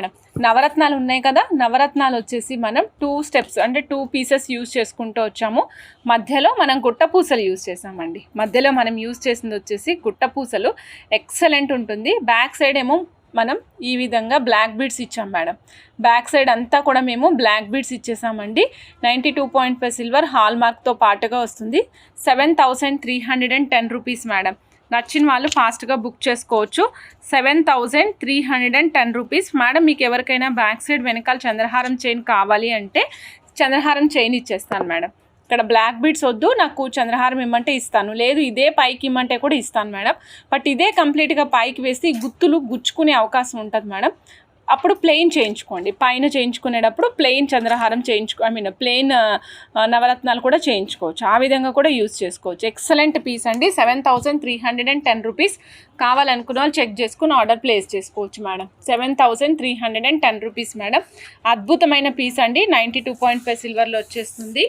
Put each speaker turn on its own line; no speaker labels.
Madam. నవరత్నాలు ఉన్నాయి కదా, నవరత్నాలు వచ్చేసి మనం 2 స్టెప్స్ అంటే 2 పీసెస్ యూజ్ చేసుకుంటూ వచ్చాము. మధ్యలో మనం గుట్టపూసలు యూజ్ చేసామండి. మధ్యలో మనం యూజ్ చేసింది వచ్చేసి గుట్టపూసలు. ఎక్సలెంట్ ఉంటుంది. బ్యాక్ సైడ్ ఏమో మనం ఈ విధంగా బ్లాక్ బీడ్స్ ఇచ్చాం మేడం. బ్యాక్ సైడ్ అంతా కూడా మేము బ్లాక్ బీడ్స్ ఇచ్చేసామండి. 92.5 సిల్వర్ హాల్ మార్క్తో పాటుగా వస్తుంది. 7310 రూపీస్ మేడం. నచ్చిన వాళ్ళు ఫాస్ట్గా బుక్ చేసుకోవచ్చు. 7310 రూపీస్ మేడం. మీకు ఎవరికైనా బ్యాక్ సైడ్ వెనకాల చంద్రహారం చైన్ కావాలి అంటే చంద్రహారం చైన్ ఇచ్చేస్తాను మేడం. ఇక్కడ బ్లాక్ బీడ్స్ వద్దు, నాకు చంద్రహారం ఇమ్మంటే ఇస్తాను, లేదు ఇదే పైకి ఇమ్మంటే కూడా ఇస్తాను మేడం. బట్ ఇదే కంప్లీట్గా పైకి వేసి గుత్తులు గుచ్చుకునే అవకాశం ఉంటుంది మేడం. అప్పుడు ప్లెయిన్ చేయించుకోండి. పైన చేయించుకునేటప్పుడు ప్లెయిన్ చంద్రహారం ప్లెయిన్ నవరత్నాలు కూడా చేయించుకోవచ్చు. ఆ విధంగా కూడా యూజ్ చేసుకోవచ్చు. ఎక్సలెంట్ పీస్ అండి. 7310 రూపీస్. కావాలనుకున్న వాళ్ళు చెక్ చేసుకుని ఆర్డర్ ప్లేస్ చేసుకోవచ్చు మేడం. 7310 rupees madam. అద్భుతమైన పీస్ అండి. 92.5 సిల్వర్లో వచ్చేస్తుంది.